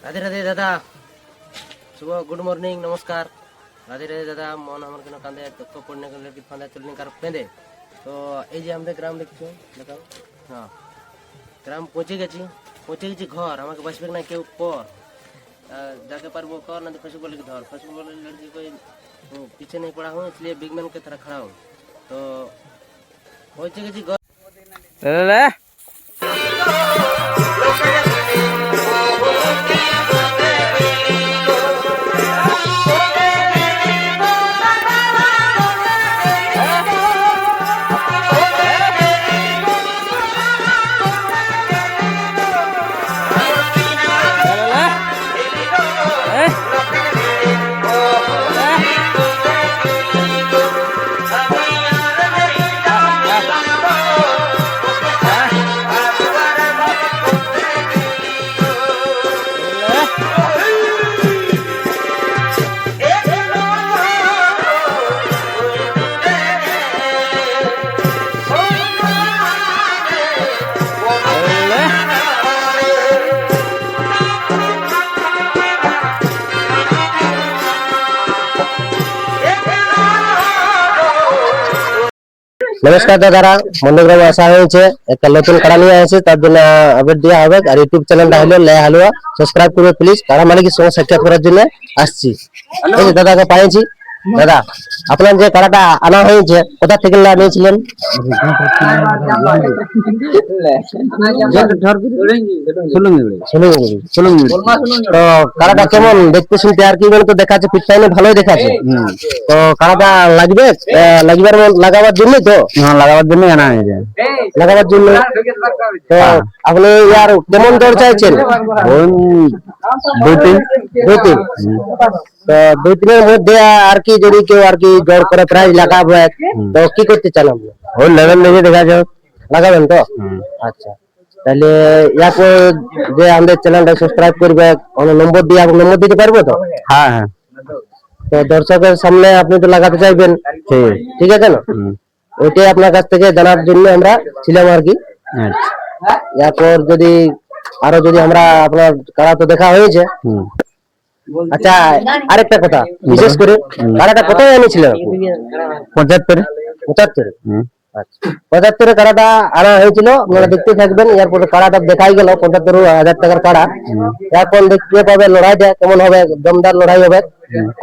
राधे राधे दादा सुबह good morning नमस्कार राधे राधे दादा मन हमारे केन कांदे तत्व पढ़ने के लिए फांदा चलने कार पेंदे तो এই যে আমাদের গ্রাম দেখছো দেখাও হ্যাঁ গ্রাম পৌঁছে গেছি ঘর আমাকে বসবে না কেউ পর जाके पारबो कर ना तो फेसबुक वाले धर फेसबुक वाले लड़की कोई पीछे नहीं पड़ा हूँ इसलिए बिग मैन की तरह खड़ा हूँ तो पहुंचे गए घर नमस्कार दादा मंडलग्राम आसा হয়েছে একটা নতুন কাড়া নিয়ে আসছে তার জন্য আপডেট দেওয়া হবে আর ইউটিউব চ্যানেলটা হলো লেয়া হালুয়া সাবস্ক্রাইব করবে প্লিজ কাড়া মালিকের সঙ্গে সাক্ষাৎ করার জন্য আসছি এই যে দাদাকে পাইছি দাদা আপনার যে কাড়াটা আনা হয়েছে কোথা থেকে নিয়েছিলেন তো কাড়াটা কেমন দেখতে শুনতে আর কি বলে তো দেখাচ্ছে পিঠটাইনে ভালোই দেখাচ্ছে তো কাড়াটা লাগাবার জন্য তো হ্যাঁ লাগাবার জন্য আনা হয়েছে লাগাবার জন্য তো আপনি ইয়ার কেমন দর চাইছেন দুই তিন তো দুই তিনের মধ্যে আর কি যদি কেউ আর কি জোর করে প্রাইজ লাগাবে তো কি করতে চান আপনি ওই লেভেল দেখে দেখা যাও লাগাবেন তো আচ্ছা তাহলে ইয়াকে যে আমাদের চ্যানেলটা সাবস্ক্রাইব করবে কোনো নম্বর দিয়ে আপনি নম্বর দিতে পারবো তো হ্যাঁ হ্যাঁ তো দর্শকের সামনে আপনি তো লাগাতে চাইবেন ঠিক আছে না ওইটাই আপনার কাছ থেকে জানার জন্য আমরা ছিলাম আর কি এরপর যদি আরো যদি আমরা আপনার কাড়া তো দেখা হয়েছে আচ্ছা আরেকটা কথা বিশেষ করে কাড়াটা কত এনেছিল 75 আচ্ছা 75 কাড়াটা আনা হয়েছিল আপনারা দেখতে থাকবেন এরপর কাড়াটা দেখাই গেল 75,000 টাকার কাড়া এখন দেখতে পাবে লড়াইটা কেমন হবে দমদার লড়াই হবে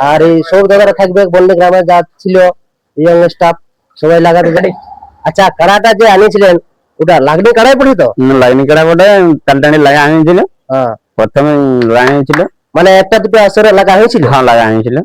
আর এই সব জায়গায় থাকবে বললে গ্রামে যা ছিল ইয়ং স্টাফ সবাই লাগাতে যায় আচ্ছা কাড়াটা যে আনিছিলেন ওটা লাগনি কাড়াই পড়ি তো লাগনি কাড়া বটে টালটানি লাগা আনিছিল হ্যাঁ প্রথমে লাগা হয়েছিল মানে একটা দুটো আসরে লাগা হয়েছিল হ্যাঁ লাগা হয়েছিল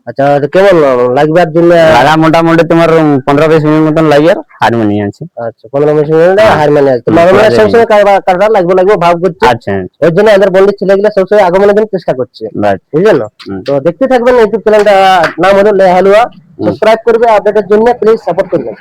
আচ্ছা কেমন লাগবার জন্য লাগা মোটামুটি তোমার 15-20 মিনিট মতন লাগে হারমোনিয়াম আছে আচ্ছা 15-20 মিনিট হারমোনিয়াম তো মানে সবসময় কাড়া লাগবে ভাব করছে আচ্ছা এর জন্য আমাদের বন্ধু ছেলেগুলো সবসময় আগমনের জন্য চেষ্টা করছে বুঝলেন তো দেখতে থাকবেন ইউটিউব চ্যানেলটা নাম হলো লেয়া হালুয়া সাবস্ক্রাইব করবে আপডেটের জন্য প্লিজ সাপোর্ট করবেন